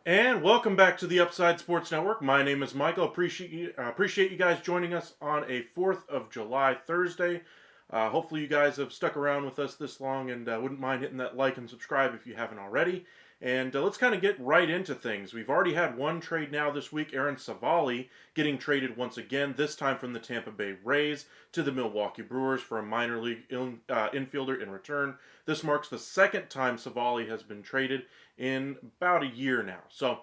And welcome back to the Upside Sports Network. My name is Michael. Appreciate you guys joining us on a 4th of July Thursday. Hopefully you guys have stuck around with us this long and wouldn't mind hitting that like and subscribe if you haven't already. And let's kind of get right into things. We've already had one trade now this week. Aaron Savali getting traded once again, this time from the Tampa Bay Rays to the Milwaukee Brewers for a minor league infielder in return. This marks the second time Savali has been traded in about a year now. So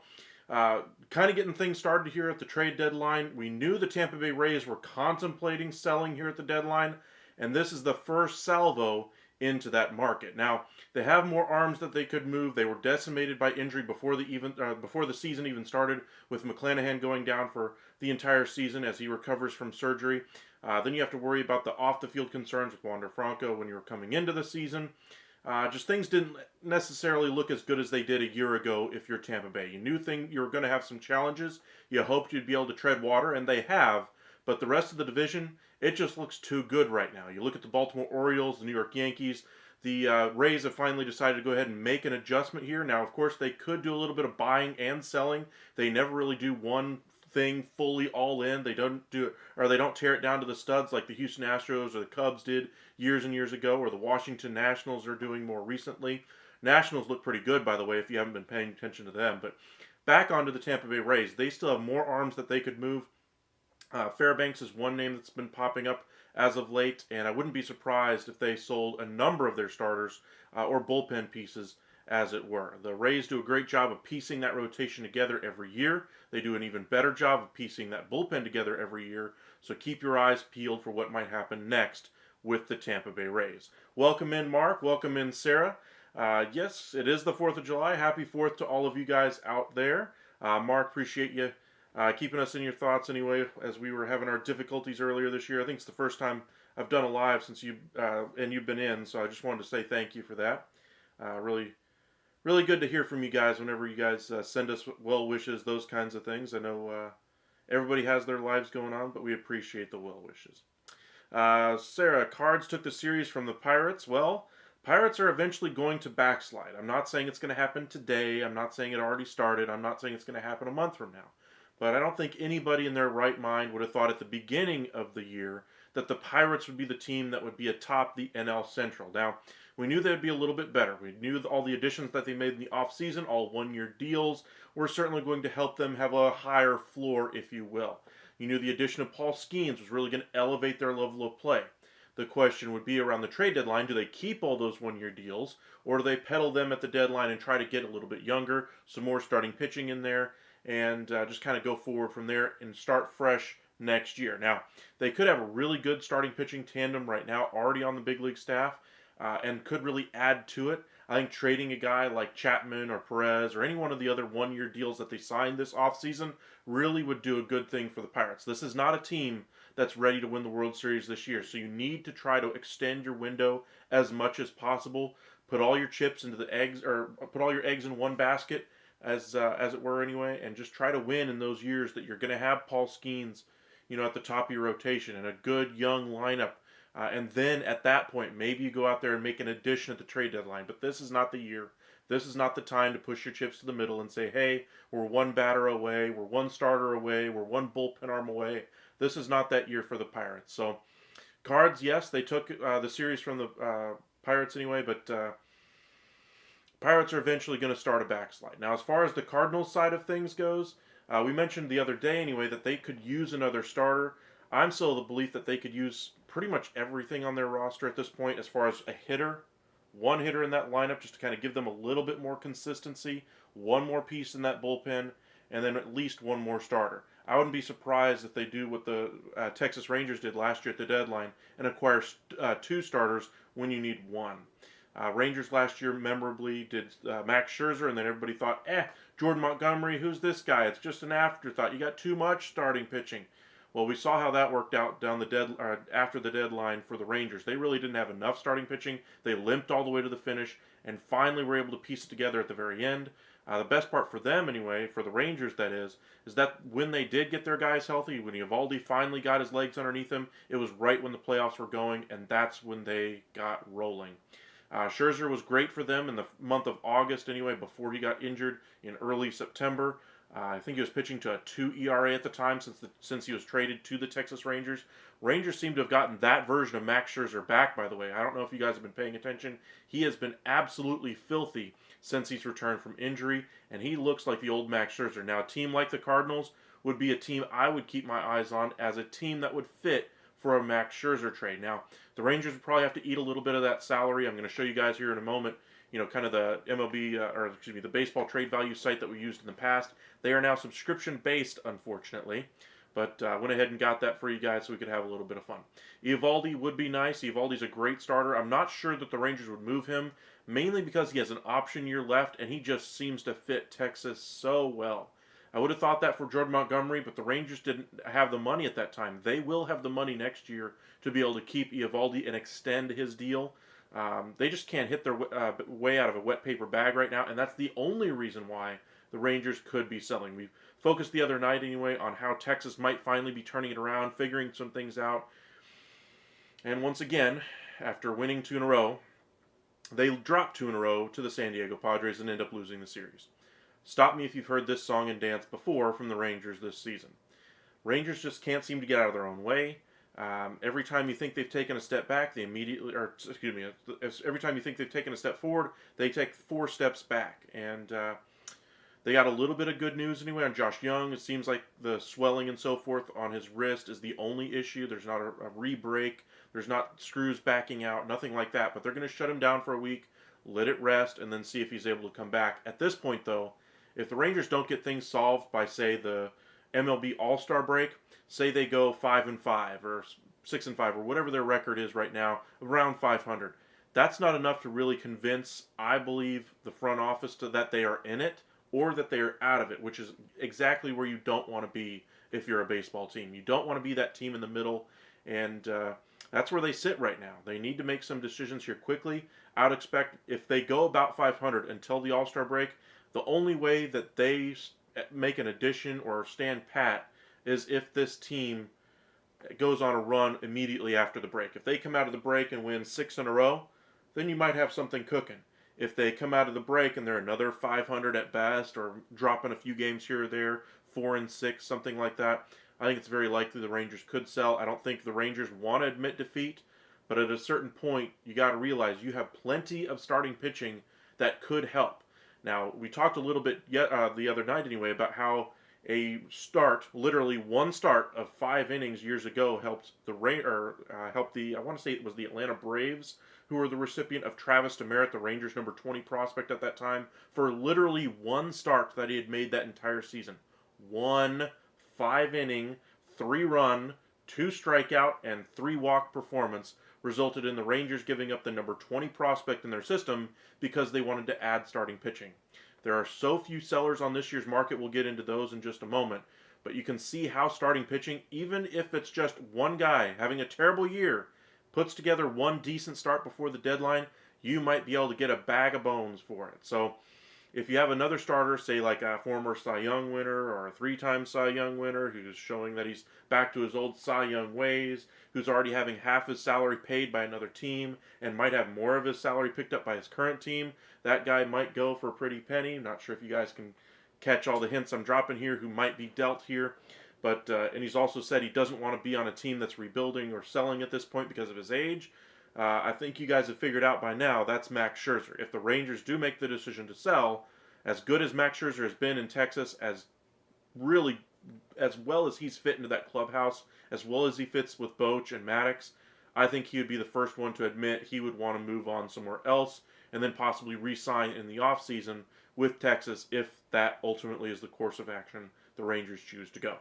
kind of getting things started here at the trade deadline. We knew the Tampa Bay Rays were contemplating selling here at the deadline, and this is the first salvo into that market. Now, they have more arms that they could move. They were decimated by injury before the season even started, with McClanahan going down for the entire season as he recovers from surgery. Then you have to worry about the off-the-field concerns with Wander Franco when you were coming into the season. Just things didn't necessarily look as good as they did a year ago if you're Tampa Bay. You knew you were going to have some challenges. You hoped you'd be able to tread water, and they have. But the rest of the division, it just looks too good right now. You look at the Baltimore Orioles, the New York Yankees. The Rays have finally decided to go ahead and make an adjustment here. Now, of course, they could do a little bit of buying and selling. They never really do one thing fully all in. They don't do it, or they don't tear it down to the studs like the Houston Astros or the Cubs did years and years ago, or the Washington Nationals are doing more recently. Nationals look pretty good, by the way, if you haven't been paying attention to them. But back onto the Tampa Bay Rays, they still have more arms that they could move. Fairbanks is one name that's been popping up as of late, and I wouldn't be surprised if they sold a number of their starters or bullpen pieces, as it were. The Rays do a great job of piecing that rotation together every year. They do an even better job of piecing that bullpen together every year, so keep your eyes peeled for what might happen next with the Tampa Bay Rays. Welcome in, Mark. Welcome in, Sarah. Yes, it is the 4th of July. Happy 4th to all of you guys out there. Mark, appreciate you keeping us in your thoughts anyway, as we were having our difficulties earlier this year. I think it's the first time I've done a live since you've been in, so I just wanted to say thank you for that. Really good to hear from you guys whenever you guys send us well wishes, those kinds of things. I know everybody has their lives going on, but we appreciate the well wishes. Sarah, Cards took the series from the Pirates. Well, Pirates are eventually going to backslide. I'm not saying it's going to happen today. I'm not saying it already started. I'm not saying it's going to happen a month from now. But I don't think anybody in their right mind would have thought at the beginning of the year that the Pirates would be the team that would be atop the NL Central. Now, we knew they'd be a little bit better. We knew all the additions that they made in the offseason, all one-year deals, were certainly going to help them have a higher floor, if you will. You knew the addition of Paul Skeens was really going to elevate their level of play. The question would be around the trade deadline, do they keep all those one-year deals, or do they peddle them at the deadline and try to get a little bit younger, some more starting pitching in there, and just kind of go forward from there and start fresh next year? Now, they could have a really good starting pitching tandem right now, already on the big league staff, and could really add to it. I think trading a guy like Chapman or Perez or any one of the other one-year deals that they signed this offseason really would do a good thing for the Pirates. This is not a team that's ready to win the World Series this year, so you need to try to extend your window as much as possible. Put all your chips into the eggs, or put all your eggs in one basket, as it were, anyway, and just try to win in those years that you're going to have Paul Skeens, at the top of your rotation and a good young lineup. And then at that point, maybe you go out there and make an addition at the trade deadline. But this is not the year. This is not the time to push your chips to the middle and say, hey, we're one batter away, we're one starter away, we're one bullpen arm away. This is not that year for the Pirates. So, Cards, yes, they took the series from the Pirates anyway, but Pirates are eventually going to start a backslide. Now, as far as the Cardinals side of things goes, we mentioned the other day anyway that they could use another starter. I'm still of the belief that they could use pretty much everything on their roster at this point as far as a hitter. One hitter in that lineup just to kind of give them a little bit more consistency. One more piece in that bullpen. And then at least one more starter. I wouldn't be surprised if they do what the Texas Rangers did last year at the deadline and acquire two starters when you need one. Rangers last year memorably did Max Scherzer, and then everybody thought, Jordan Montgomery, who's this guy? It's just an afterthought. You got too much starting pitching. Well, we saw how that worked out after the deadline for the Rangers. They really didn't have enough starting pitching. They limped all the way to the finish, and finally were able to piece it together at the very end. The best part for them, anyway, for the Rangers, that is that when they did get their guys healthy, when Eovaldi finally got his legs underneath him, it was right when the playoffs were going, and that's when they got rolling. Scherzer was great for them in the month of August, anyway, before he got injured in early September. I think he was pitching to a 2 ERA at the time since he was traded to the Texas Rangers. Rangers seem to have gotten that version of Max Scherzer back, by the way. I don't know if you guys have been paying attention. He has been absolutely filthy since he's returned from injury, and he looks like the old Max Scherzer. Now, a team like the Cardinals would be a team I would keep my eyes on as a team that would fit for a Max Scherzer trade. Now, the Rangers would probably have to eat a little bit of that salary. I'm going to show you guys here in a moment, kind of the MLB, the baseball trade value site that we used in the past. They are now subscription-based, unfortunately, but went ahead and got that for you guys so we could have a little bit of fun. Eovaldi would be nice. Eovaldi's a great starter. I'm not sure that the Rangers would move him, mainly because he has an option year left, and he just seems to fit Texas so well. I would have thought that for Jordan Montgomery, but the Rangers didn't have the money at that time. They will have the money next year to be able to keep Eovaldi and extend his deal. They just can't hit their way out of a wet paper bag right now, and that's the only reason why the Rangers could be selling. We focused the other night anyway on how Texas might finally be turning it around, figuring some things out. And once again, after winning 2 in a row, they dropped 2 in a row to the San Diego Padres and end up losing the series. Stop me if you've heard this song and dance before from the Rangers this season. Rangers just can't seem to get out of their own way. Every time you think they've taken a step back, every time you think they've taken a step forward, they take 4 steps back. And they got a little bit of good news anyway on Josh Young. It seems like the swelling and so forth on his wrist is the only issue. There's not a re-break. There's not screws backing out, nothing like that. But they're going to shut him down for a week, let it rest, and then see if he's able to come back. At this point, though, if the Rangers don't get things solved by, say, the MLB All-Star break, say they go 5-5 or 6-5 or whatever their record is right now, around 500, that's not enough to really convince, I believe, the front office that they are in it or that they are out of it, which is exactly where you don't want to be if you're a baseball team. You don't want to be that team in the middle, and that's where they sit right now. They need to make some decisions here quickly. I would expect if they go about 500 until the All-Star break, the only way that they make an addition or stand pat is if this team goes on a run immediately after the break. If they come out of the break and win 6 in a row, then you might have something cooking. If they come out of the break and they're another 500 at best, or dropping a few games here or there, 4-6, something like that, I think it's very likely the Rangers could sell. I don't think the Rangers want to admit defeat, but at a certain point, you got to realize you have plenty of starting pitching that could help. Now, we talked a little bit the other night anyway about how a start, literally one start of 5 innings years ago, helped the I want to say it was the Atlanta Braves who were the recipient of Travis Demeritte, the Rangers' number 20 prospect at that time, for literally one start that he had made that entire season. One 5 inning, 3 run, 2 strikeout, and 3 walk performance resulted in the Rangers giving up the number 20 prospect in their system because they wanted to add starting pitching. There are so few sellers on this year's market, we'll get into those in just a moment, but you can see how starting pitching, even if it's just one guy having a terrible year, puts together one decent start before the deadline, you might be able to get a bag of bones for it. So if you have another starter, say like a former Cy Young winner or a 3-time Cy Young winner who's showing that he's back to his old Cy Young ways, who's already having half his salary paid by another team and might have more of his salary picked up by his current team, that guy might go for a pretty penny. Not sure if you guys can catch all the hints I'm dropping here who might be dealt here. But and he's also said he doesn't want to be on a team that's rebuilding or selling at this point because of his age. I think you guys have figured out by now that's Max Scherzer. If the Rangers do make the decision to sell, as good as Max Scherzer has been in Texas, as well as he's fit into that clubhouse, as well as he fits with Boch and Maddox, I think he would be the first one to admit he would want to move on somewhere else and then possibly re-sign in the offseason with Texas if that ultimately is the course of action the Rangers choose to go.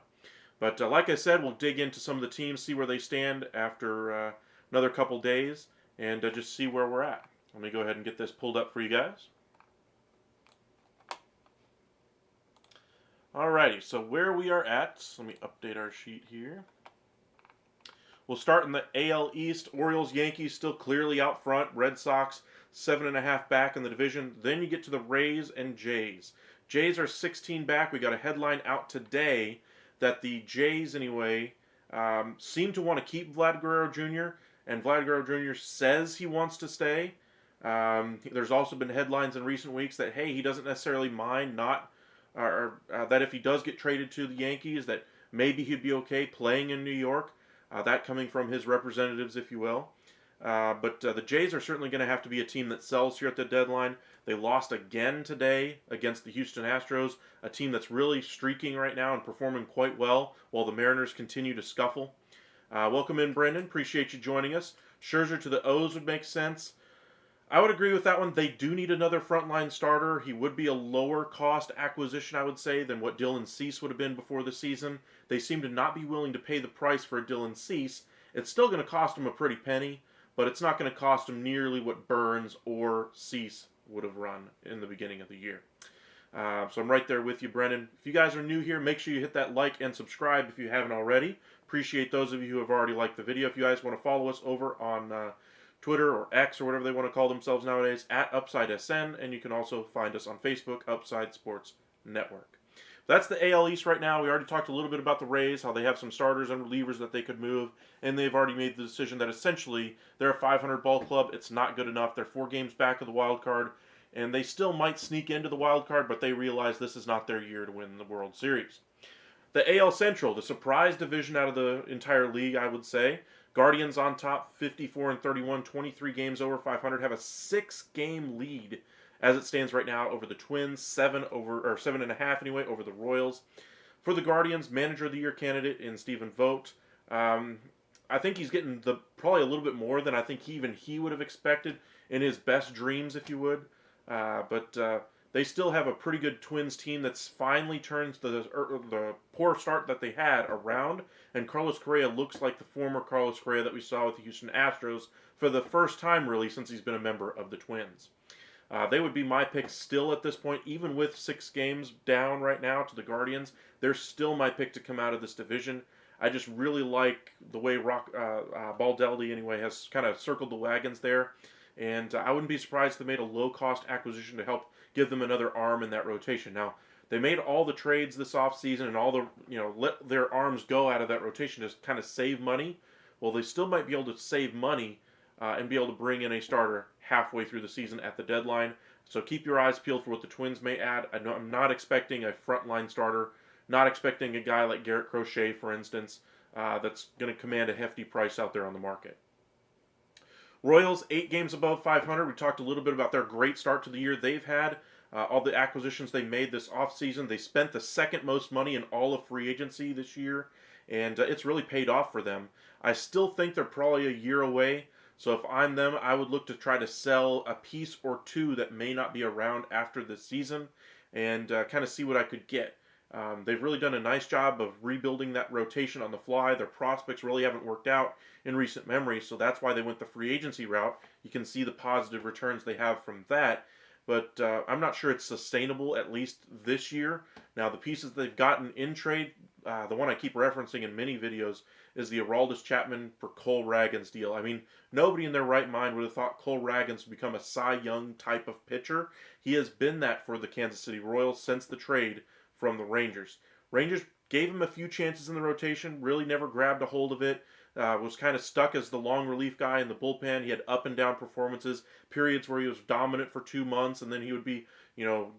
But like I said, we'll dig into some of the teams, see where they stand after another couple days, and just see where we're at. Let me go ahead and get this pulled up for you guys. Alrighty, so where we are at, let me update our sheet here. We'll start in the AL East. Orioles, Yankees still clearly out front. Red Sox 7.5 back in the division. Then you get to the Rays and Jays. Jays are 16 back. We got a headline out today that the Jays, anyway, seem to want to keep Vlad Guerrero Jr., and Vlad Guerrero Jr. says he wants to stay. There's also been headlines in recent weeks that, hey, he doesn't necessarily mind that if he does get traded to the Yankees, that maybe he'd be okay playing in New York. That coming from his representatives, if you will. But the Jays are certainly going to have to be a team that sells here at the deadline. They lost again today against the Houston Astros, a team that's really streaking right now and performing quite well while the Mariners continue to scuffle. Welcome in, Brendan. Appreciate you joining us. Scherzer to the O's would make sense. I would agree with that one. They do need another frontline starter. He would be a lower cost acquisition, I would say, than what Dylan Cease would have been before the season. They seem to not be willing to pay the price for Dylan Cease. It's still going to cost him a pretty penny, but it's not going to cost him nearly what Burns or Cease would have run in the beginning of the year. So I'm right there with you, Brendan. If you guys are new here, make sure you hit that like and subscribe if you haven't already. Appreciate those of you who have already liked the video. If you guys want to follow us over on Twitter or X or whatever they want to call themselves nowadays, at UpsideSN, and you can also find us on Facebook, Upside Sports Network. That's the AL East right now. We already talked a little bit about the Rays, how they have some starters and relievers that they could move, and they've already made the decision that essentially they're a 500 ball club. It's not good enough. They're 4 games back of the wild card, and they still might sneak into the wild card, but they realize this is not their year to win the World Series. The AL Central, the surprise division out of the entire league, I would say. Guardians on top, 54-31, 23 games over 500, have a 6-game lead as it stands right now over the Twins, 7.5 anyway, over the Royals. For the Guardians, Manager of the Year candidate in Stephen Vogt. I think he's getting probably a little bit more than I think even he would have expected in his best dreams, if you would. But they still have a pretty good Twins team that's finally turned the poor start that they had around, and Carlos Correa looks like the former Carlos Correa that we saw with the Houston Astros for the first time, really, since he's been a member of the Twins. They would be my pick still at this point, even with 6 games down right now to the Guardians. They're still my pick to come out of this division. I just really like the way Baldelli, anyway, has kind of circled the wagons there. And I wouldn't be surprised if they made a low-cost acquisition to help give them another arm in that rotation. Now, they made all the trades this offseason and all the, let their arms go out of that rotation to kind of save money. Well, they still might be able to save money and be able to bring in a starter halfway through the season at the deadline. So keep your eyes peeled for what the Twins may add. I'm not expecting a frontline starter, not expecting a guy like Garrett Crochet, for instance, that's going to command a hefty price out there on the market. Royals, 8 games above 500. We talked a little bit about their great start to the year they've had. All the acquisitions they made this offseason. They spent the second most money in all of free agency this year, and it's really paid off for them. I still think they're probably a year away, so if I'm them, I would look to try to sell a piece or two that may not be around after the season and kind of see what I could get. They've really done a nice job of rebuilding that rotation on the fly. Their prospects really haven't worked out in recent memory, so that's why they went the free agency route. You can see the positive returns they have from that, but I'm not sure it's sustainable, at least this year. Now, the pieces they've gotten in trade, the one I keep referencing in many videos, is the Aroldis Chapman for Cole Ragans deal. I mean, nobody in their right mind would have thought Cole Ragans would become a Cy Young type of pitcher. He has been that for the Kansas City Royals since the trade from the Rangers. Rangers gave him a few chances in the rotation, really never grabbed a hold of it, was kind of stuck as the long relief guy in the bullpen. He had up and down performances, periods where he was dominant for 2 months, and then he would be,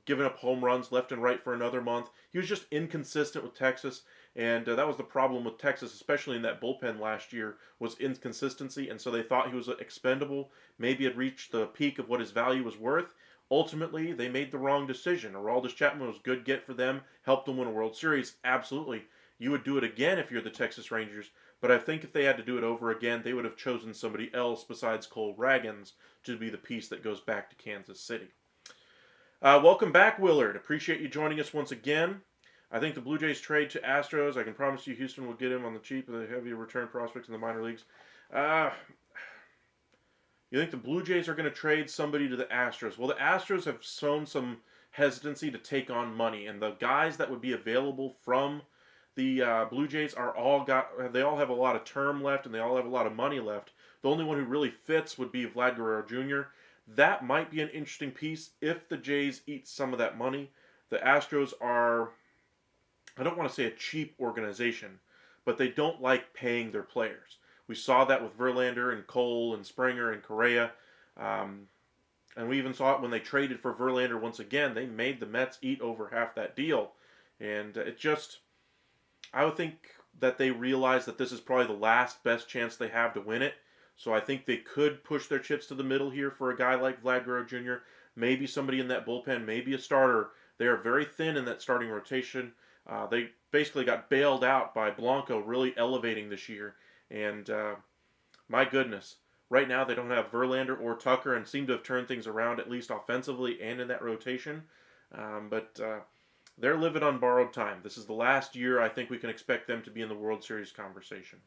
giving up home runs left and right for another month. He was just inconsistent with Texas, and that was the problem with Texas, especially in that bullpen last year, was inconsistency, and so they thought he was expendable, maybe had reached the peak of what his value was worth. Ultimately, they made the wrong decision. Aroldis Chapman was a good get for them, helped them win a World Series. Absolutely. You would do it again if you're the Texas Rangers, but I think if they had to do it over again, they would have chosen somebody else besides Cole Ragans to be the piece that goes back to Kansas City. Welcome back, Willard. Appreciate you joining us once again. I think the Blue Jays trade to Astros. I can promise you Houston will get him on the cheap with the heavy return prospects in the minor leagues. You think the Blue Jays are going to trade somebody to the Astros? Well, the Astros have shown some hesitancy to take on money, and the guys that would be available from the Blue Jays they all have a lot of term left, and they all have a lot of money left. The only one who really fits would be Vlad Guerrero Jr. That might be an interesting piece if the Jays eat some of that money. The Astros are, I don't want to say a cheap organization, but they don't like paying their players. We saw that with Verlander and Cole and Springer and Correa. And we even saw it when they traded for Verlander once again. They made the Mets eat over half that deal. And I would think that they realize that this is probably the last best chance they have to win it. So I think they could push their chips to the middle here for a guy like Vlad Guerrero Jr. Maybe somebody in that bullpen, maybe a starter. They are very thin in that starting rotation. They basically got bailed out by Blanco really elevating this year. And my goodness, right now they don't have Verlander or Tucker and seem to have turned things around at least offensively and in that rotation. But they're living on borrowed time. This is the last year I think we can expect them to be in the World Series conversation.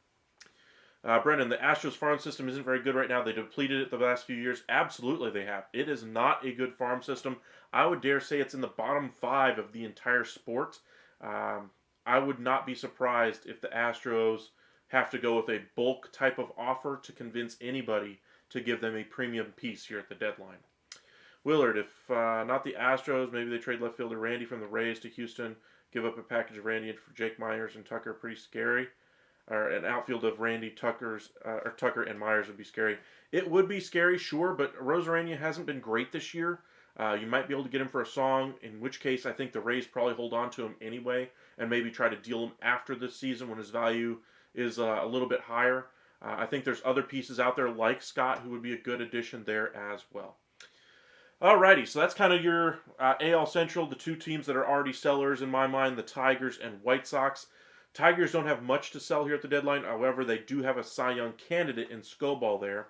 Brendan, the Astros farm system isn't very good right now. They depleted it the last few years. Absolutely they have. It is not a good farm system. I would dare say it's in the bottom 5 of the entire sport. I would not be surprised if the Astros have to go with a bulk type of offer to convince anybody to give them a premium piece here at the deadline. Willard, if not the Astros, maybe they trade left fielder Randy from the Rays to Houston, give up a package of Randy for Jake Myers and Tucker. Pretty scary. Or an outfield of Randy, Tucker and Myers would be scary. It would be scary, sure, but Rosarania hasn't been great this year. You might be able to get him for a song, in which case I think the Rays probably hold on to him anyway and maybe try to deal him after this season when his value is a little bit higher. I think there's other pieces out there like Scott who would be a good addition there as well. Alrighty, so that's kind of your AL Central, the two teams that are already sellers in my mind, the Tigers and White Sox. Tigers don't have much to sell here at the deadline. However, they do have a Cy Young candidate in Skobal there.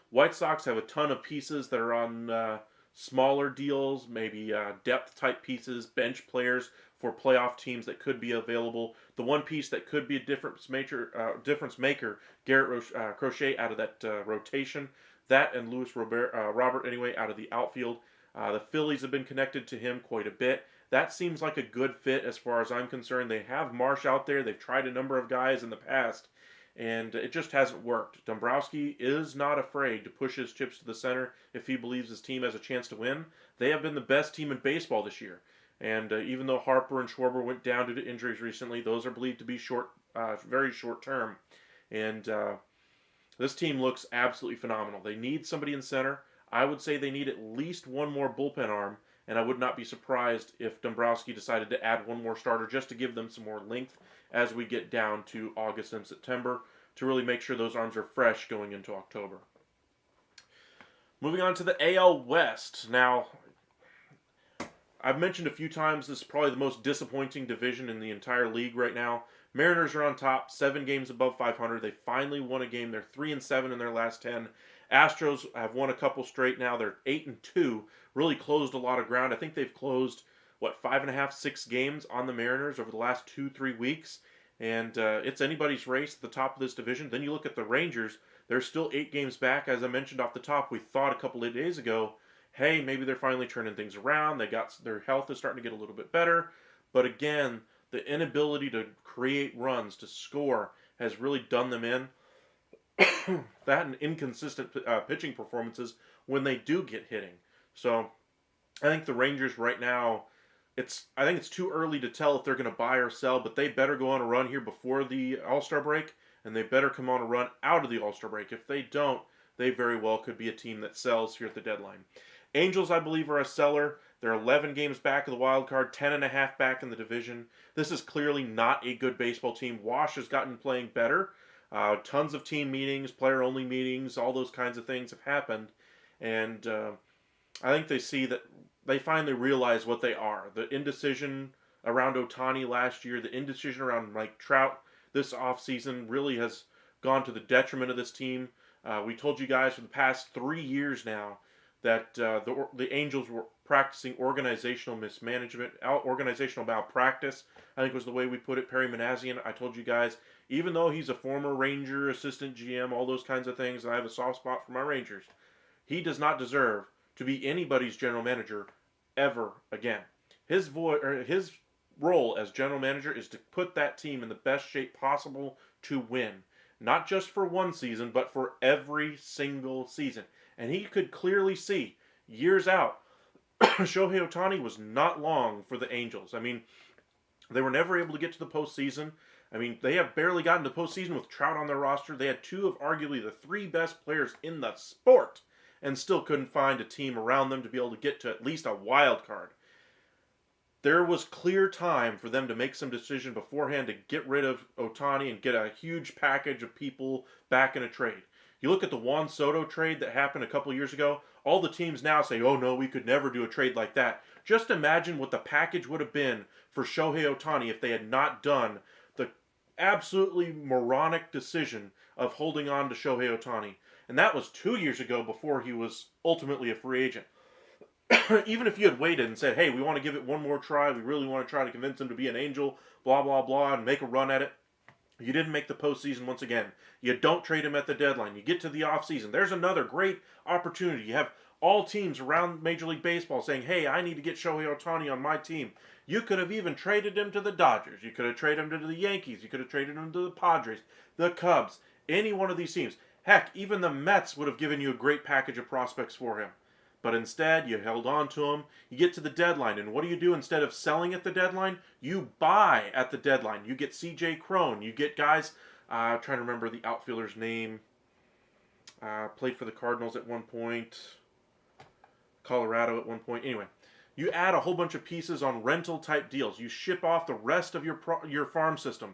White Sox have a ton of pieces that are on smaller deals, maybe depth-type pieces, bench players for playoff teams that could be available. The one piece that could be a difference maker, Garrett Crochet out of that rotation. That and Luis Robert out of the outfield. The Phillies have been connected to him quite a bit. That seems like a good fit as far as I'm concerned. They have Marsh out there. They've tried a number of guys in the past, and it just hasn't worked. Dombrowski is not afraid to push his chips to the center if he believes his team has a chance to win. They have been the best team in baseball this year. And even though Harper and Schwarber went down due to injuries recently, those are believed to be very short term. And This team looks absolutely phenomenal. They need somebody in center. I would say they need at least one more bullpen arm, and I would not be surprised if Dombrowski decided to add one more starter just to give them some more length as we get down to August and September to really make sure those arms are fresh going into October. Moving on to the AL West. Now, I've mentioned a few times this is probably the most disappointing division in the entire league right now. Mariners are on top, 7 games above 500. They finally won a game. They're 3-7 in their last 10. Astros have won a couple straight now. They're 8-2. Really closed a lot of ground. I think they've closed 5.5, 6 games on the Mariners over the last 2-3 weeks, and it's anybody's race at the top of this division. Then you look at the Rangers. They're still 8 games back, as I mentioned off the top. We thought a couple of days ago, hey, maybe they're finally turning things around. Their health is starting to get a little bit better, but again, the inability to create runs, to score, has really done them in. That and inconsistent pitching performances when they do get hitting. So I think the Rangers right now, I think it's too early to tell if they're going to buy or sell, but they better go on a run here before the All-Star break, and they better come on a run out of the All-Star break. If they don't, they very well could be a team that sells here at the deadline. Angels, I believe, are a seller. They're 11 games back of the wild card, 10.5 back in the division. This is clearly not a good baseball team. Wash has gotten playing better. Tons of team meetings, player-only meetings, all those kinds of things have happened. And I think they see that they finally realize what they are. The indecision around Ohtani last year, the indecision around Mike Trout this offseason really has gone to the detriment of this team. We told you guys for the past 3 years now that the Angels were practicing organizational mismanagement, organizational malpractice, I think was the way we put it. Perry Manassian, I told you guys, even though he's a former Ranger, assistant GM, all those kinds of things, and I have a soft spot for my Rangers, he does not deserve to be anybody's general manager ever again. His role as general manager is to put that team in the best shape possible to win. Not just for one season, but for every single season. And he could clearly see, years out, Shohei Ohtani was not long for the Angels. I mean, they were never able to get to the postseason. I mean, they have barely gotten to the postseason with Trout on their roster. They had 2 of arguably the 3 best players in the sport and still couldn't find a team around them to be able to get to at least a wild card. There was clear time for them to make some decision beforehand to get rid of Ohtani and get a huge package of people back in a trade. You look at the Juan Soto trade that happened a couple years ago, all the teams now say, oh no, we could never do a trade like that. Just imagine what the package would have been for Shohei Ohtani if they had not done the absolutely moronic decision of holding on to Shohei Ohtani. And that was 2 years ago before he was ultimately a free agent. Even if you had waited and said, hey, we want to give it one more try, we really want to try to convince him to be an Angel, blah, blah, blah, and make a run at it, you didn't make the postseason once again. You don't trade him at the deadline. You get to the offseason. There's another great opportunity. You have all teams around Major League Baseball saying, hey, I need to get Shohei Ohtani on my team. You could have even traded him to the Dodgers. You could have traded him to the Yankees. You could have traded him to the Padres, the Cubs, any one of these teams. Heck, even the Mets would have given you a great package of prospects for him. But instead, you held on to him. You get to the deadline, and what do you do instead of selling at the deadline? You buy at the deadline. You get C.J. Cron. You get guys, I'm trying to remember the outfielder's name. Played for the Cardinals at one point. Colorado at one point. Anyway, you add a whole bunch of pieces on rental-type deals. You ship off the rest of your farm system.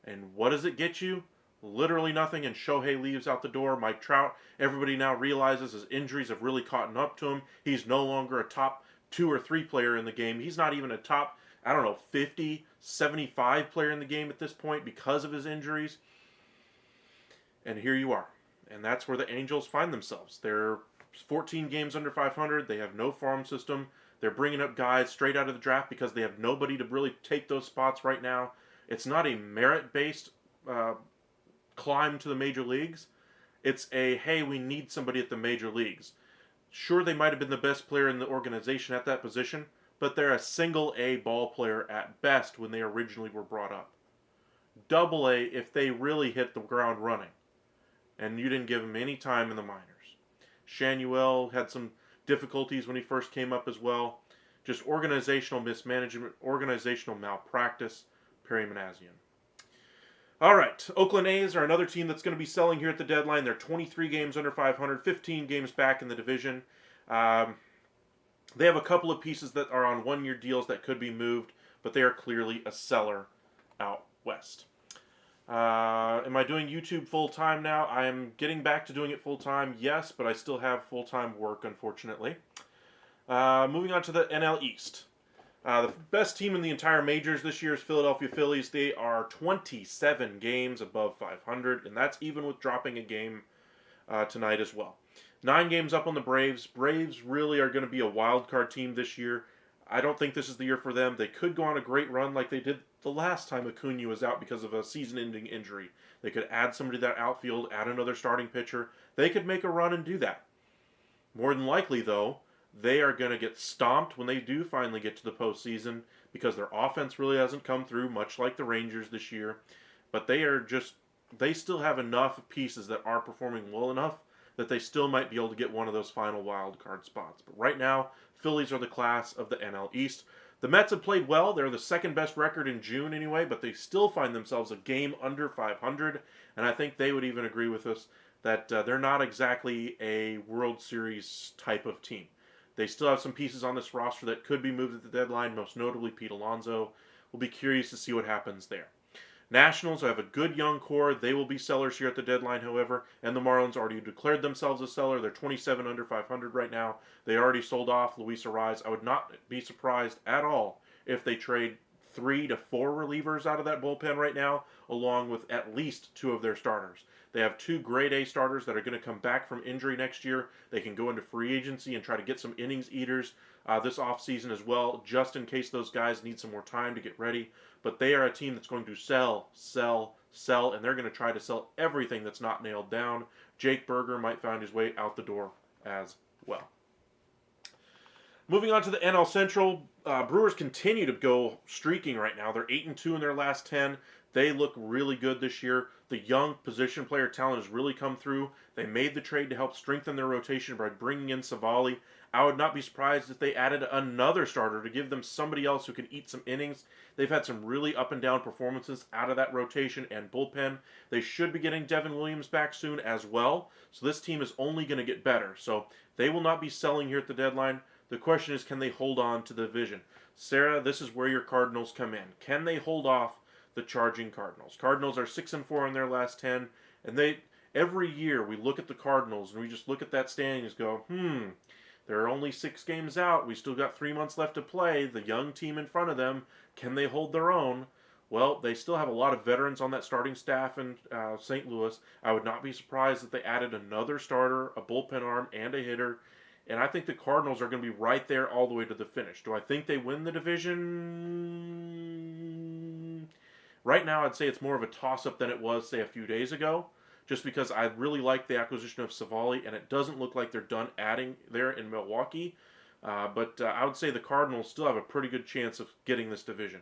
And what does it get you? Literally nothing, and Shohei leaves out the door. Mike Trout, everybody now realizes his injuries have really caught up to him. He's no longer a top 2 or 3 player in the game. He's not even a top, 50, 75 player in the game at this point because of his injuries. And here you are. And that's where the Angels find themselves. They're 14 games under 500. They have no farm system. They're bringing up guys straight out of the draft because they have nobody to really take those spots right now. It's not a merit-based climb to the major leagues. It's hey, we need somebody at the major leagues. Sure, they might have been the best player in the organization at that position, but they're a single A ball player at best when they originally were brought up. Double A if they really hit the ground running. And you didn't give him any time in the minors. Shanuel had some difficulties when he first came up as well. Just organizational mismanagement, organizational malpractice. Perry Manassian. All right, Oakland A's are another team that's going to be selling here at the deadline. They're 23 games under 500, 15 games back in the division. Um, they have a couple of pieces that are on one-year deals that could be moved, but they are clearly a seller out west. Am I doing YouTube full time now? I am getting back to doing it full time, yes, but I still have full time work, unfortunately. Moving on to the NL East. The best team in the entire majors this year is Philadelphia Phillies. They are 27 games above 500, and that's even with dropping a game tonight as well. 9 games up on the Braves. Braves really are going to be a wild card team this year. I don't think this is the year for them. They could go on a great run like they did the last time Acuna was out because of a season-ending injury. They could add somebody to that outfield, add another starting pitcher. They could make a run and do that. More than likely, though, they are going to get stomped when they do finally get to the postseason because their offense really hasn't come through, much like the Rangers this year. But they still have enough pieces that are performing well enough that they still might be able to get one of those final wild card spots. But right now, Phillies are the class of the NL East. The Mets have played well. They're the second best record in June anyway, but they still find themselves a game under 500. And I think they would even agree with us that they're not exactly a World Series type of team. They still have some pieces on this roster that could be moved at the deadline, most notably Pete Alonso. We'll be curious to see what happens there. Nationals have a good young core. They will be sellers here at the deadline, however, and the Marlins already declared themselves a seller. They're 27 under 500 right now. They already sold off Luis Arraez. I would not be surprised at all if they trade 3 to 4 relievers out of that bullpen right now, along with at least 2 of their starters. They have 2 grade A starters that are going to come back from injury next year. They can go into free agency and try to get some innings eaters this offseason as well, just in case those guys need some more time to get ready. But they are a team that's going to sell, and they're going to try to sell everything that's not nailed down. Jake Berger might find his way out the door as well. Moving on to the NL Central, Brewers continue to go streaking right now. They're 8-2 in their last 10. They look really good this year. The young position player talent has really come through. They made the trade to help strengthen their rotation by bringing in Savali. I would not be surprised if they added another starter to give them somebody else who can eat some innings. They've had some really up and down performances out of that rotation and bullpen. They should be getting Devin Williams back soon as well. So this team is only going to get better. So they will not be selling here at the deadline. The question is, can they hold on to the division? Sarah, this is where your Cardinals come in. Can they hold off the charging Cardinals? Cardinals are 6-4 in their last 10, and every year we look at the Cardinals and we just look at that standing and go, they're only 6 games out. We still got 3 months left to play. The young team in front of them, can they hold their own? Well, they still have a lot of veterans on that starting staff in St. Louis. I would not be surprised if they added another starter, a bullpen arm, and a hitter. And I think the Cardinals are going to be right there all the way to the finish. Do I think they win the division? Right now, I'd say it's more of a toss-up than it was, say, a few days ago, just because I really like the acquisition of Savali, and it doesn't look like they're done adding there in Milwaukee. But I would say the Cardinals still have a pretty good chance of getting this division,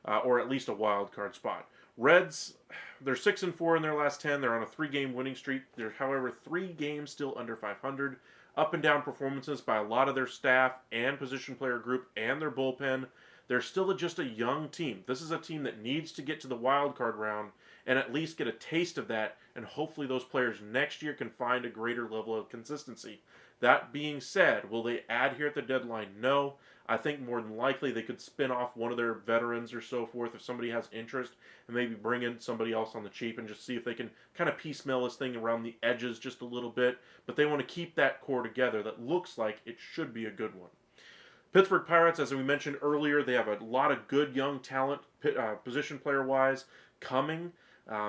or at least a wild card spot. Reds, they're 6-4 in their last 10. They're on a 3-game winning streak. They're, however, 3 games still under 500. Up and down performances by a lot of their staff and position player group and their bullpen. They're still just a young team. This is a team that needs to get to the wild card round and at least get a taste of that, and hopefully those players next year can find a greater level of consistency. That being said, will they add here at the deadline? No. I think more than likely they could spin off one of their veterans or so forth if somebody has interest, and maybe bring in somebody else on the cheap and just see if they can kind of piecemeal this thing around the edges just a little bit. But they want to keep that core together. That looks like it should be a good one. Pittsburgh Pirates, as we mentioned earlier, they have a lot of good young talent, position player-wise, coming.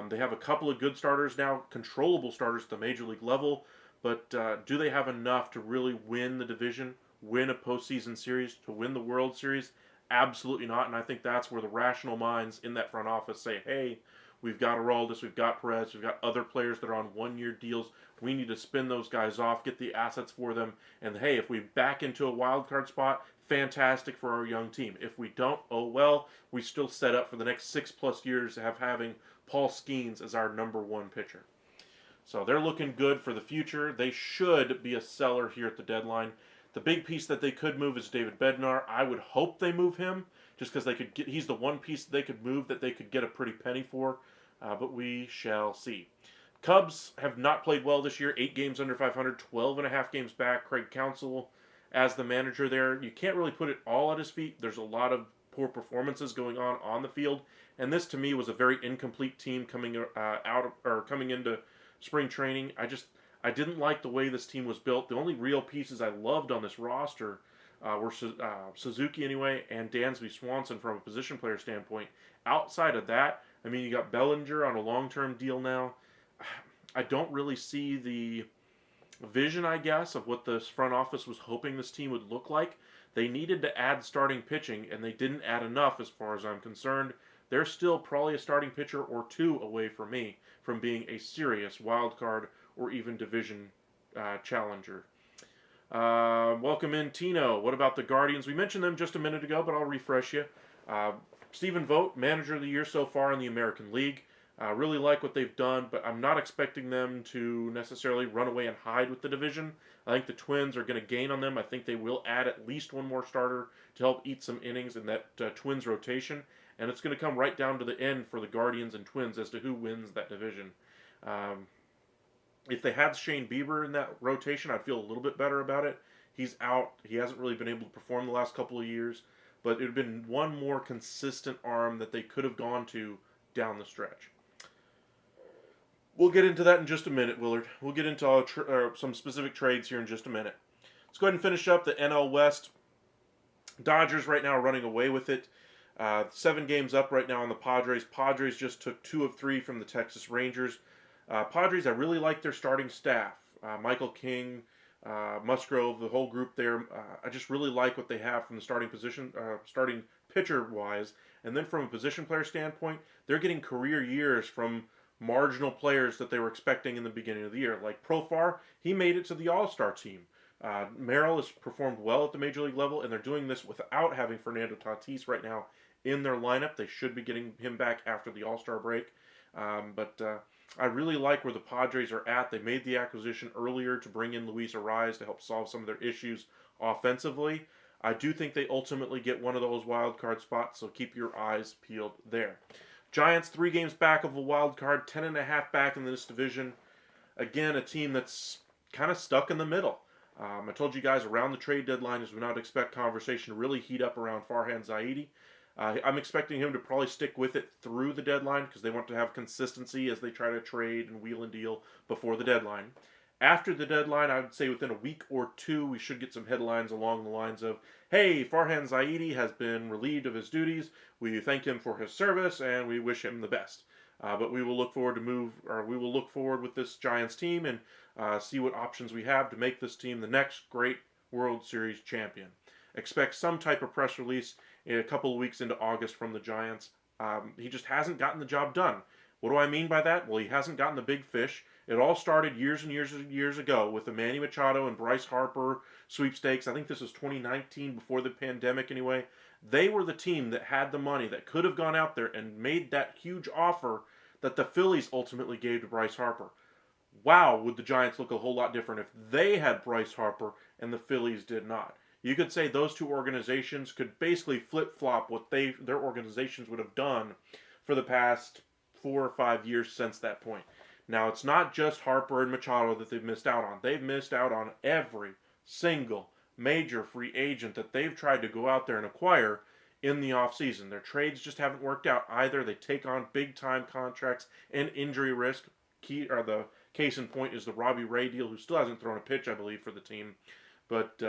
They have a couple of good starters now, controllable starters at the major league level. But do they have enough to really win the division, win a postseason series, to win the World Series? Absolutely not. And I think that's where the rational minds in that front office say, hey, we've got Aroldis, we've got Perez, we've got other players that are on one-year deals. We need to spin those guys off, get the assets for them. And hey, if we back into a wild card spot, fantastic for our young team. If we don't, oh well, we still set up for the next 6+ years of having Paul Skeens as our number 1 pitcher. So they're looking good for the future. They should be a seller here at the deadline. The big piece that they could move is David Bednar. I would hope they move him just because he's the one piece they could move that they could get a pretty penny for. but we shall see. Cubs have not played well this year. 8 games under 500, 12 and a half games back. Craig Counsell as the manager there. You can't really put it all at his feet. There's a lot of poor performances going on the field, and this to me was a very incomplete team coming into spring training. I didn't like the way this team was built. The only real pieces I loved on this roster were Suzuki anyway and Dansby Swanson from a position player standpoint. Outside of that, I mean, you got Bellinger on a long-term deal now. I don't really see the vision, I guess, of what this front office was hoping this team would look like. They needed to add starting pitching, and they didn't add enough as far as I'm concerned. They're still probably a starting pitcher or two away from me from being a serious wild card or even division challenger. Welcome in, Tino. What about the Guardians? We mentioned them just a minute ago, but I'll refresh you. Stephen Vogt, manager of the year so far in the American League. Really like what they've done, but I'm not expecting them to necessarily run away and hide with the division. I think the Twins are going to gain on them. I think they will add at least one more starter to help eat some innings in that Twins rotation, and it's going to come right down to the end for the Guardians and Twins as to who wins that division. If they had Shane Bieber in that rotation, I'd feel a little bit better about it. He's out. He hasn't really been able to perform the last couple of years, but it would have been one more consistent arm that they could have gone to down the stretch. We'll get into that in just a minute, Willard. We'll get into some specific trades here in just a minute. Let's go ahead and finish up the NL West. Dodgers right now are running away with it. 7 games up right now on the Padres. Padres just took 2 of 3 from the Texas Rangers. Padres, I really like their starting staff. Michael King, Musgrove, the whole group there. I just really like what they have from the starting position, starting pitcher-wise. And then from a position player standpoint, they're getting career years from marginal players that they were expecting in the beginning of the year. Like Profar, he made it to the All-Star team. Merrill has performed well at the major league level, and they're doing this without having Fernando Tatis right now in their lineup. They should be getting him back after the All-Star break. But I really like where the Padres are at. They made the acquisition earlier to bring in Luis Arraez to help solve some of their issues offensively. I do think they ultimately get one of those wild card spots, so keep your eyes peeled there. Giants 3 games back of a wild card, 10.5 back in this division. Again, a team that's kind of stuck in the middle. I told you guys around the trade deadline is when I would expect conversation to really heat up around Farhan Zaidi. I'm expecting him to probably stick with it through the deadline because they want to have consistency as they try to trade and wheel and deal before the deadline. After the deadline, I would say within a week or 2, we should get some headlines along the lines of, hey, Farhan Zaidi has been relieved of his duties. We thank him for his service and we wish him the best. But we will look forward with this Giants team and see what options we have to make this team the next great World Series champion. Expect some type of press release in a couple of weeks into August from the Giants. He just hasn't gotten the job done. What do I mean by that? Well, he hasn't gotten the big fish. It all started years and years and years ago with the Manny Machado and Bryce Harper sweepstakes. I think this was 2019, before the pandemic anyway. They were the team that had the money that could have gone out there and made that huge offer that the Phillies ultimately gave to Bryce Harper. Wow, would the Giants look a whole lot different if they had Bryce Harper and the Phillies did not. You could say those two organizations could basically flip-flop what their organizations would have done for the past 4 or 5 years since that point. Now, it's not just Harper and Machado that they've missed out on. They've missed out on every single major free agent that they've tried to go out there and acquire in the offseason. Their trades just haven't worked out either. They take on big-time contracts and injury risk. The case in point is the Robbie Ray deal, who still hasn't thrown a pitch, I believe, for the team. But,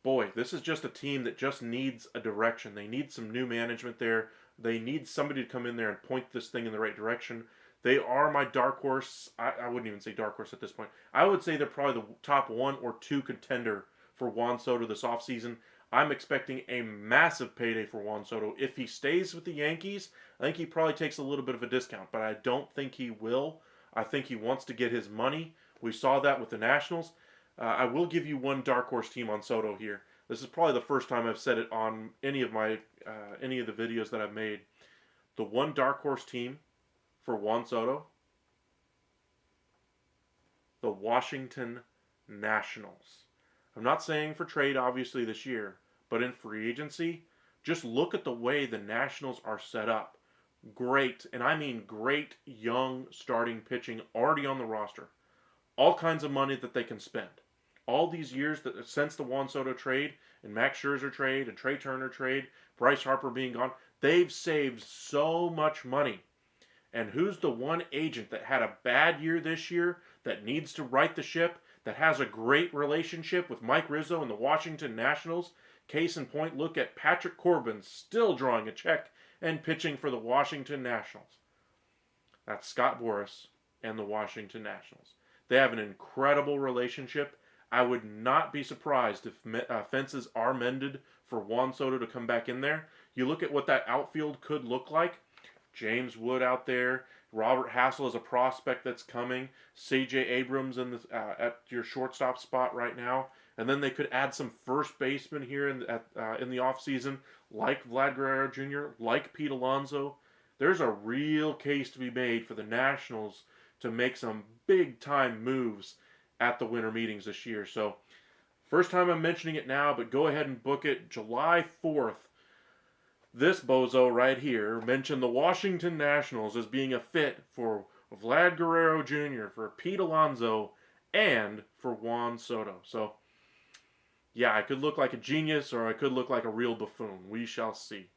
boy, this is just a team that just needs a direction. They need some new management there. They need somebody to come in there and point this thing in the right direction. They are my dark horse. I wouldn't even say dark horse at this point. I would say they're probably the top 1 or 2 contender for Juan Soto this offseason. I'm expecting a massive payday for Juan Soto. If he stays with the Yankees, I think he probably takes a little bit of a discount, but I don't think he will. I think he wants to get his money. We saw that with the Nationals. I will give you one dark horse team on Soto here. This is probably the first time I've said it on any of the videos that I've made. The one dark horse team for Juan Soto, the Washington Nationals. I'm not saying for trade, obviously, this year, but in free agency, just look at the way the Nationals are set up. great, and I mean great, young starting pitching already on the roster. All kinds of money that they can spend. All these years that since the Juan Soto trade and Max Scherzer trade and Trey Turner trade, Bryce Harper being gone, they've saved so much money. And who's the one agent that had a bad year this year that needs to right the ship, that has a great relationship with Mike Rizzo and the Washington Nationals? Case in point, look at Patrick Corbin still drawing a check and pitching for the Washington Nationals. That's Scott Boras and the Washington Nationals. They have an incredible relationship. I would not be surprised if fences are mended for Juan Soto to come back in there. You look at what that outfield could look like. James Wood out there. Robert Hassel is a prospect that's coming. C.J. Abrams at your shortstop spot right now. And then they could add some first basemen here in the offseason, like Vlad Guerrero Jr., like Pete Alonso. There's a real case to be made for the Nationals to make some big-time moves at the winter meetings this year. So, first time I'm mentioning it now, but go ahead and book it. July 4th. This bozo right here mentioned the Washington Nationals as being a fit for Vlad Guerrero Jr., for Pete Alonso, and for Juan Soto. So, yeah, I could look like a genius or I could look like a real buffoon. We shall see.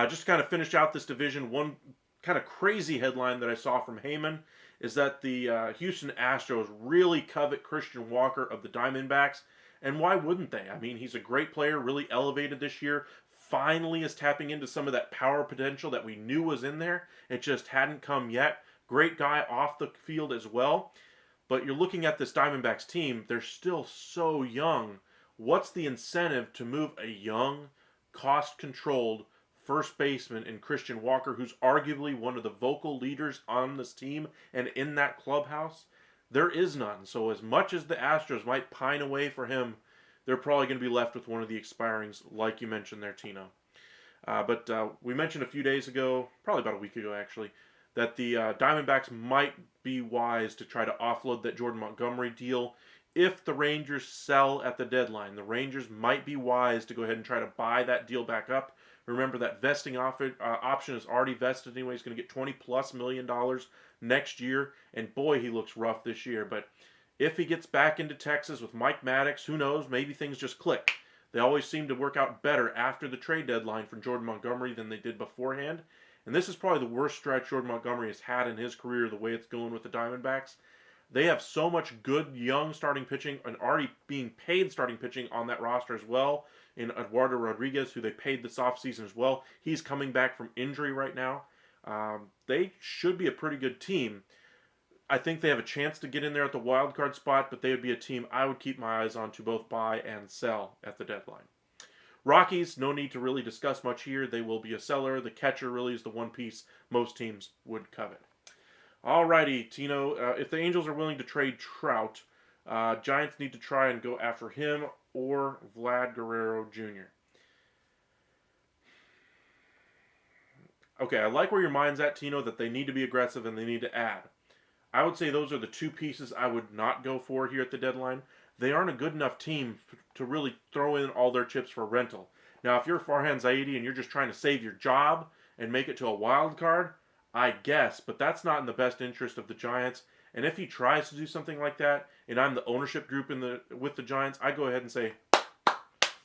Just to kind of finish out this division, one kind of crazy headline that I saw from Heyman is that the Houston Astros really covet Christian Walker of the Diamondbacks. And why wouldn't they? I mean, he's a great player, really elevated this year. Finally is tapping into some of that power potential that we knew was in there. It just hadn't come yet. Great guy off the field as well. But you're looking at this Diamondbacks team, they're still so young. What's the incentive to move a young, cost-controlled first baseman in Christian Walker, who's arguably one of the vocal leaders on this team and in that clubhouse? There is none. So as much as the Astros might pine away for him, they're probably going to be left with one of the expirings, like you mentioned there, Tino. But we mentioned a few days ago, probably about a week ago actually, that the Diamondbacks might be wise to try to offload that Jordan Montgomery deal if the Rangers sell at the deadline. The Rangers might be wise to go ahead and try to buy that deal back up. Remember that vesting option is already vested anyway. He's going to get $20+ million next year, and boy, he looks rough this year. But if he gets back into Texas with Mike Maddox, who knows? Maybe things just click. They always seem to work out better after the trade deadline for Jordan Montgomery than they did beforehand. And this is probably the worst stretch Jordan Montgomery has had in his career, the way it's going with the Diamondbacks. They have so much good young starting pitching and already being paid starting pitching on that roster as well. In Eduardo Rodriguez, who they paid this offseason as well. He's coming back from injury right now. They should be a pretty good team. I think they have a chance to get in there at the wild card spot, but they would be a team I would keep my eyes on to both buy and sell at the deadline. Rockies, no need to really discuss much here. They will be a seller. The catcher really is the one piece most teams would covet. Alrighty, Tino, if the Angels are willing to trade Trout, Giants need to try and go after him or Vlad Guerrero Jr. Okay, I like where your mind's at, Tino, that they need to be aggressive and they need to add. I would say those are the two pieces I would not go for here at the deadline. They aren't a good enough team to really throw in all their chips for rental. Now, if you're Farhan Zaidi and you're just trying to save your job and make it to a wild card, I guess, but that's not in the best interest of the Giants. And if he tries to do something like that, and I'm the ownership group with the Giants, I go ahead and say,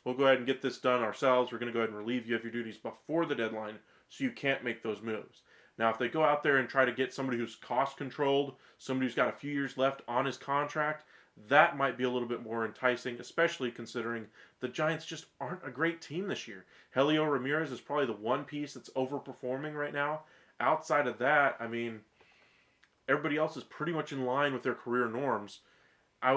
we'll go ahead and get this done ourselves. We're going to go ahead and relieve you of your duties before the deadline so you can't make those moves. Now, if they go out there and try to get somebody who's cost-controlled, somebody who's got a few years left on his contract, that might be a little bit more enticing, especially considering the Giants just aren't a great team this year. Helio Ramirez is probably the one piece that's overperforming right now. Outside of that, I mean, everybody else is pretty much in line with their career norms. I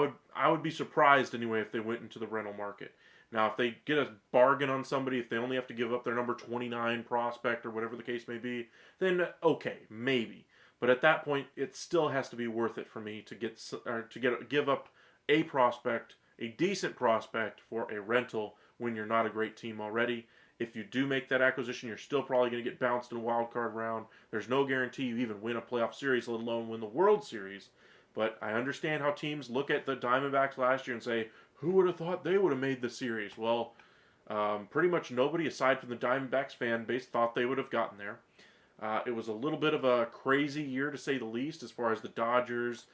would be surprised anyway if they went into the rental market. Now, if they get a bargain on somebody, if they only have to give up their number 29 prospect or whatever the case may be, then okay, maybe. But at that point, it still has to be worth it for me to give up a prospect, a decent prospect for a rental when you're not a great team already. If you do make that acquisition, you're still probably going to get bounced in a wild card round. There's no guarantee you even win a playoff series, let alone win the World Series. But I understand how teams look at the Diamondbacks last year and say, who would have thought they would have made the series? Well, pretty much nobody aside from the Diamondbacks fan base thought they would have gotten there. It was a little bit of a crazy year to say the least, as far as the Dodgers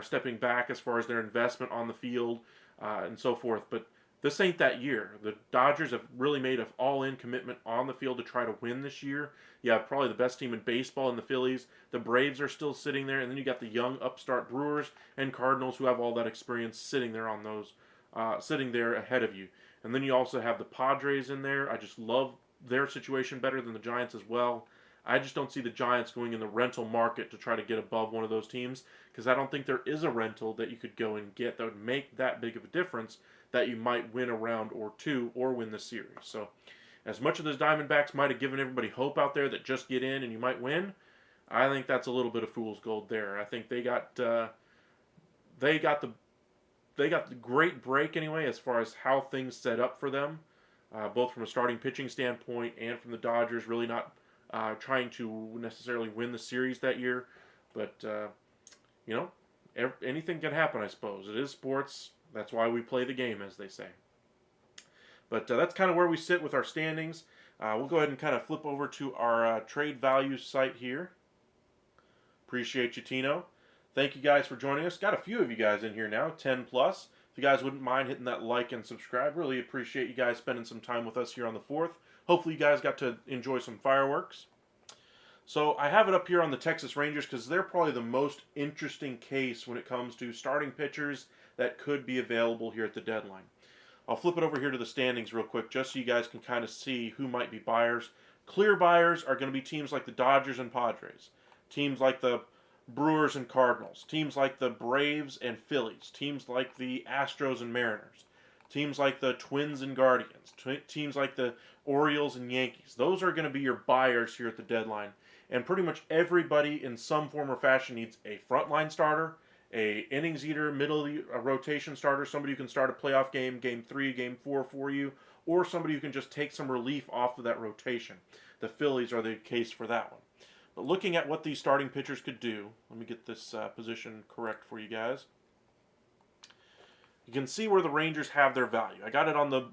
stepping back as far as their investment on the field and so forth. But this ain't that year. The Dodgers have really made an all-in commitment on the field to try to win this year. You have probably the best team in baseball in the Phillies. The Braves are still sitting there, and then you got the young upstart Brewers and Cardinals who have all that experience sitting there on those, sitting there ahead of you. And then you also have the Padres in there. I just love their situation better than the Giants as well. I just don't see the Giants going in the rental market to try to get above one of those teams, because I don't think there is a rental that you could go and get that would make that big of a difference that you might win a round or two or win the series. So as much as those Diamondbacks might have given everybody hope out there that just get in and you might win, I think that's a little bit of fool's gold there. I think they got the great break anyway as far as how things set up for them, both from a starting pitching standpoint and from the Dodgers really not trying to necessarily win the series that year. But, you know, anything can happen, I suppose. It is sports. That's why we play the game, as they say. But that's kind of where we sit with our standings. We'll go ahead and kind of flip over to our trade value site here. Appreciate you, Tino. Thank you guys for joining us. Got a few of you guys in here now, 10 plus. If you guys wouldn't mind hitting that like and subscribe, really appreciate you guys spending some time with us here on the 4th. Hopefully you guys got to enjoy some fireworks. So I have it up here on the Texas Rangers because they're probably the most interesting case when it comes to starting pitchers that could be available here at the deadline. I'll flip it over here to the standings real quick just so you guys can kind of see who might be buyers. Clear buyers are going to be teams like the Dodgers and Padres, teams like the Brewers and Cardinals, teams like the Braves and Phillies, teams like the Astros and Mariners, teams like the Twins and Guardians, teams like the Orioles and Yankees. Those are going to be your buyers here at the deadline. And pretty much everybody in some form or fashion needs a frontline starter, a innings eater, middle of the rotation starter, somebody who can start a playoff game, game 3, game 4 for you, or somebody who can just take some relief off of that rotation. The Phillies are the case for that one. But looking at what these starting pitchers could do, let me get this position correct for you guys. You can see where the Rangers have their value. I got it on the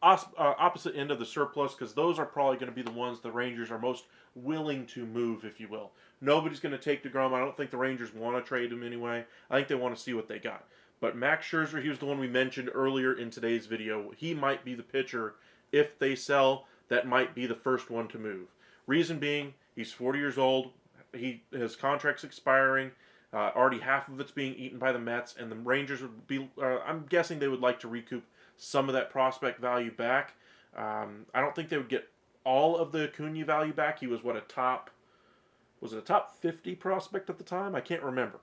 opposite end of the surplus because those are probably going to be the ones the Rangers are most willing to move, if you will. Nobody's going to take DeGrom. I don't think the Rangers want to trade him anyway. I think they want to see what they got. But Max Scherzer, he was the one we mentioned earlier in today's video. He might be the pitcher, if they sell, that might be the first one to move. Reason being, he's 40 years old. His contract's expiring. Already half of it's being eaten by the Mets, and the Rangers would be, I'm guessing they would like to recoup some of that prospect value back. I don't think they would get all of the Acuna value back. He was a top 50 prospect at the time? I can't remember.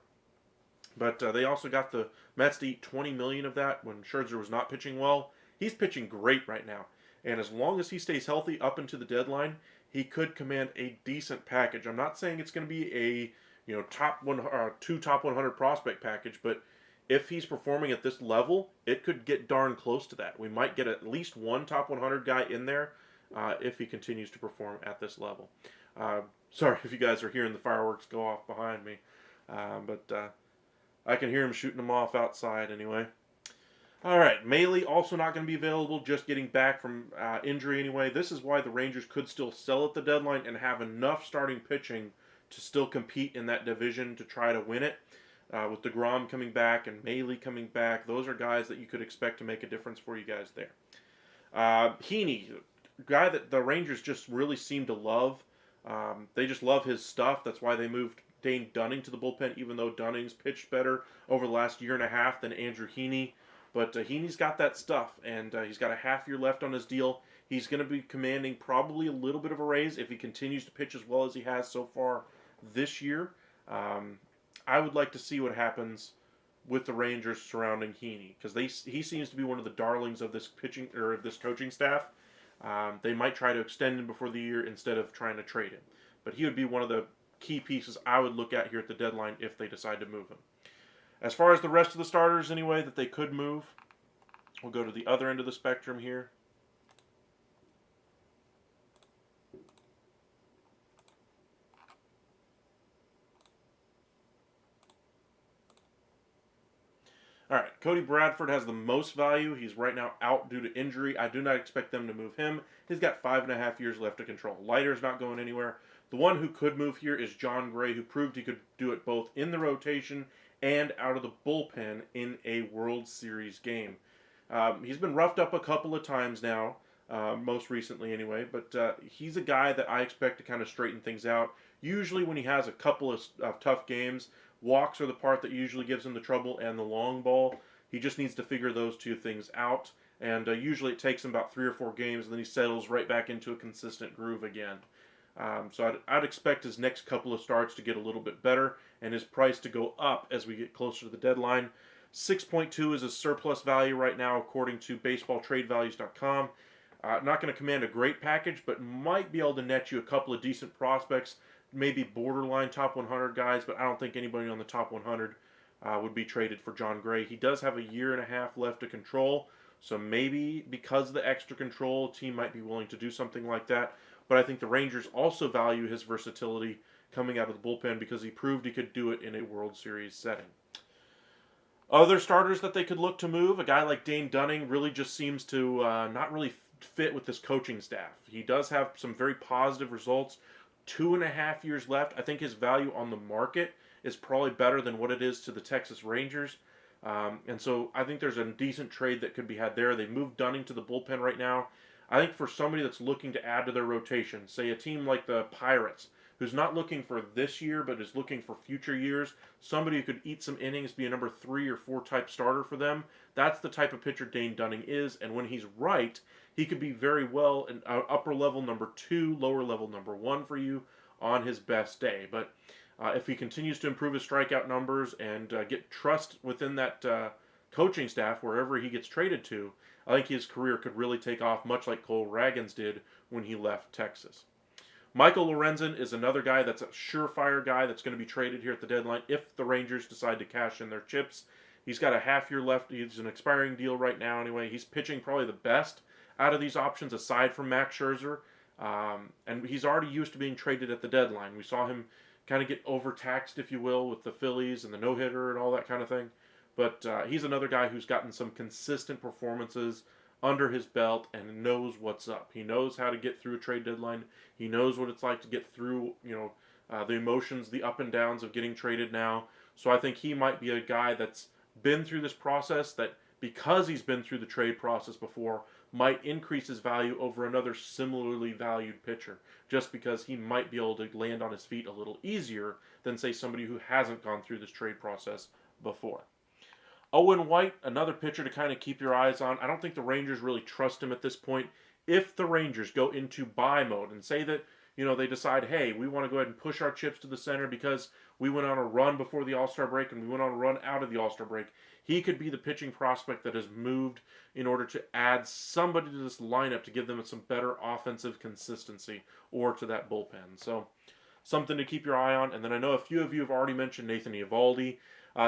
But they also got the Mets to eat $20 million of that when Scherzer was not pitching well. He's pitching great right now. And as long as he stays healthy up into the deadline, he could command a decent package. I'm not saying it's going to be a two top 100 prospect package, but if he's performing at this level, it could get darn close to that. We might get at least one top 100 guy in there if he continues to perform at this level. Sorry if you guys are hearing the fireworks go off behind me, but I can hear him shooting them off outside anyway. All right, Maile also not going to be available, just getting back from injury anyway. This is why the Rangers could still sell at the deadline and have enough starting pitching to still compete in that division to try to win it. With DeGrom coming back and Maile coming back, those are guys that you could expect to make a difference for you guys there. Heaney, guy that the Rangers just really seem to love. They just love his stuff. That's why they moved Dane Dunning to the bullpen, even though Dunning's pitched better over the last year and a half than Andrew Heaney. But Heaney's got that stuff, and he's got a half year left on his deal. He's going to be commanding probably a little bit of a raise if he continues to pitch as well as he has so far this year. I would like to see what happens with the Rangers surrounding Heaney, because he seems to be one of the darlings of this pitching or this coaching staff. They might try to extend him before the year instead of trying to trade him. But he would be one of the key pieces I would look at here at the deadline if they decide to move him. As far as the rest of the starters anyway that they could move, we'll go to the other end of the spectrum here. All right, Cody Bradford has the most value. He's right now out due to injury. I do not expect them to move him. He's got 5.5 years left to control. Leiter's not going anywhere. The one who could move here is John Gray, who proved he could do it both in the rotation and out of the bullpen in a World Series game. He's been roughed up a couple of times now, most recently anyway, but he's a guy that I expect to kind of straighten things out. Usually when he has a couple of tough games, walks are the part that usually gives him the trouble, and the long ball. He just needs to figure those two things out, and usually it takes him about 3 or 4 games, and then he settles right back into a consistent groove again. So I'd expect his next couple of starts to get a little bit better, and his price to go up as we get closer to the deadline. 6.2 is a surplus value right now, according to baseballtradevalues.com. Not going to command a great package, but might be able to net you a couple of decent prospects, maybe borderline top 100 guys, but I don't think anybody on the top 100 would be traded for John Gray. He does have a year and a half left to control, so maybe because of the extra control, a team might be willing to do something like that. But I think the Rangers also value his versatility coming out of the bullpen because he proved he could do it in a World Series setting. Other starters that they could look to move, a guy like Dane Dunning really just seems to not really fit with this coaching staff. He does have some very positive results. 2.5 years left. I think his value on the market is probably better than what it is to the Texas Rangers. And so I think there's a decent trade that could be had there. They moved Dunning to the bullpen right now. I think for somebody that's looking to add to their rotation, say a team like the Pirates, who's not looking for this year but is looking for future years, somebody who could eat some innings, be a number 3 or 4 type starter for them, that's the type of pitcher Dane Dunning is. And when he's right, he could be very well an upper level number 2, lower level number 1 for you on his best day. But if he continues to improve his strikeout numbers and get trust within that coaching staff wherever he gets traded to, I think his career could really take off, much like Cole Ragans did when he left Texas. Michael Lorenzen is another guy that's a surefire guy that's going to be traded here at the deadline if the Rangers decide to cash in their chips. He's got a half year left. He's an expiring deal right now anyway. He's pitching probably the best out of these options aside from Max Scherzer. And he's already used to being traded at the deadline. We saw him kind of get overtaxed, if you will, with the Phillies and the no-hitter and all that kind of thing. But he's another guy who's gotten some consistent performances under his belt and knows what's up. He knows how to get through a trade deadline. He knows what it's like to get through, the emotions, the up and downs of getting traded now. So I think he might be a guy that's been through this process that, because he's been through the trade process before, might increase his value over another similarly valued pitcher, just because he might be able to land on his feet a little easier than, say, somebody who hasn't gone through this trade process before. Owen White, another pitcher to kind of keep your eyes on. I don't think the Rangers really trust him at this point. If the Rangers go into buy mode and say that, they decide, hey, we want to go ahead and push our chips to the center because we went on a run before the All-Star break and we went on a run out of the All-Star break, he could be the pitching prospect that has moved in order to add somebody to this lineup to give them some better offensive consistency or to that bullpen. So something to keep your eye on. And then I know a few of you have already mentioned Nathan Eovaldi.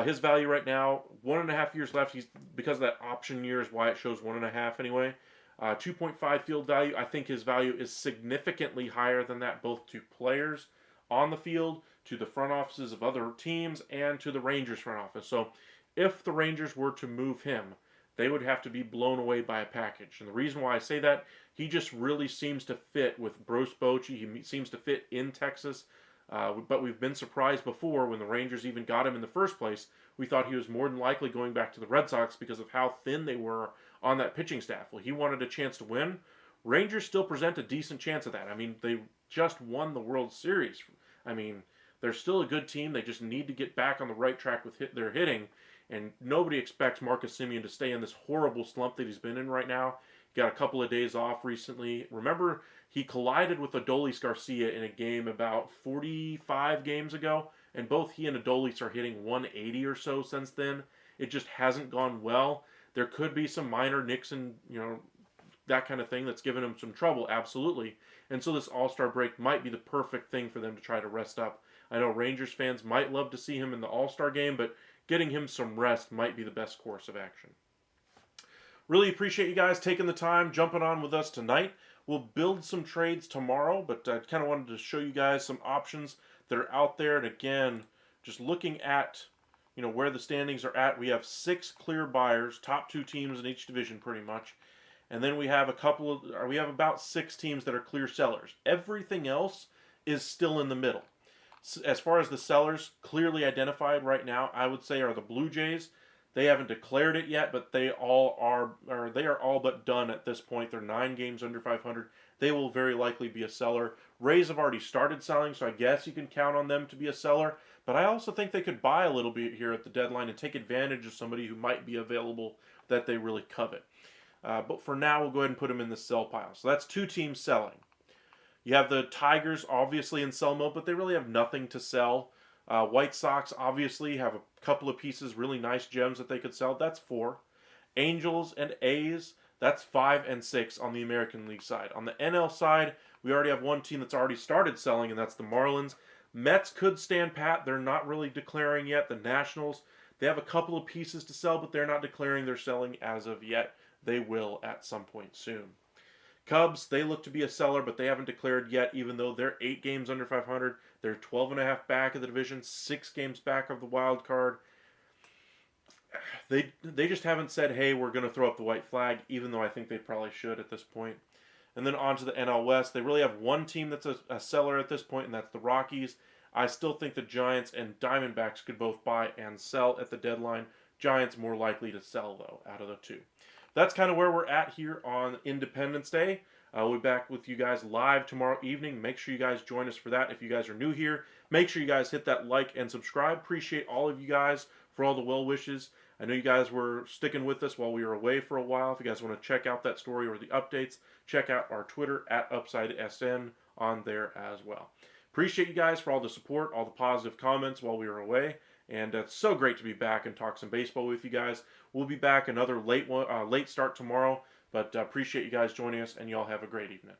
His value right now, 1.5 years left. He's, because of that option year is why it shows 1.5 anyway. 2.5 field value. I think his value is significantly higher than that, both to players on the field, to the front offices of other teams, and to the Rangers front office. So if the Rangers were to move him, they would have to be blown away by a package. And the reason why I say that, he just really seems to fit with Bruce Bochy. He seems to fit in Texas. But we've been surprised before when the Rangers even got him in the first place. We thought he was more than likely going back to the Red Sox because of how thin they were on that pitching staff. Well, he wanted a chance to win. Rangers still present a decent chance of that. I mean, they just won the World Series. I mean, they're still a good team. They just need to get back on the right track with their hitting. And nobody expects Marcus Semien to stay in this horrible slump that he's been in right now. He got a couple of days off recently. Remember, he collided with Adolis Garcia in a game about 45 games ago, and both he and Adolis are hitting 180 or so since then. It just hasn't gone well. There could be some minor nicks and, that kind of thing that's given him some trouble, absolutely. And so this All-Star break might be the perfect thing for them to try to rest up. I know Rangers fans might love to see him in the All-Star game, but getting him some rest might be the best course of action. Really appreciate you guys taking the time, jumping on with us tonight. We'll build some trades tomorrow, but I kind of wanted to show you guys some options that are out there. And again, just looking at, where the standings are at, we have 6 clear buyers, top 2 teams in each division pretty much. And then we have about 6 teams that are clear sellers. Everything else is still in the middle. As far as the sellers clearly identified right now, I would say are the Blue Jays. They haven't declared it yet, but they are all but done at this point. They're 9 games under 500. They will very likely be a seller. Rays have already started selling, so I guess you can count on them to be a seller. But I also think they could buy a little bit here at the deadline and take advantage of somebody who might be available that they really covet. But for now, we'll go ahead and put them in the sell pile. So that's 2 teams selling. You have the Tigers obviously in sell mode, but they really have nothing to sell. White Sox obviously have a couple of pieces, really nice gems that they could sell. That's 4. Angels and A's, that's 5 and 6 on the American League side. On the NL side, we already have one team that's already started selling, and that's the Marlins. Mets could stand pat. They're not really declaring yet. The Nationals, they have a couple of pieces to sell, but they're not declaring they're selling as of yet. They will at some point soon. Cubs, they look to be a seller, but they haven't declared yet, even though they're 8 games under 500. They're 12.5 back of the division, 6 games back of the wild card. They just haven't said, hey, we're going to throw up the white flag, even though I think they probably should at this point. And then on to the NL West. They really have one team that's a seller at this point, and that's the Rockies. I still think the Giants and Diamondbacks could both buy and sell at the deadline. Giants more likely to sell, though, out of the 2. That's kind of where we're at here on Independence Day. We'll be back with you guys live tomorrow evening. Make sure you guys join us for that. If you guys are new here, make sure you guys hit that like and subscribe. Appreciate all of you guys for all the well wishes. I know you guys were sticking with us while we were away for a while. If you guys want to check out that story or the updates, check out our Twitter at UpsideSN on there as well. Appreciate you guys for all the support, all the positive comments while we were away. And it's so great to be back and talk some baseball with you guys. We'll be back another late start tomorrow. But appreciate you guys joining us, and y'all have a great evening.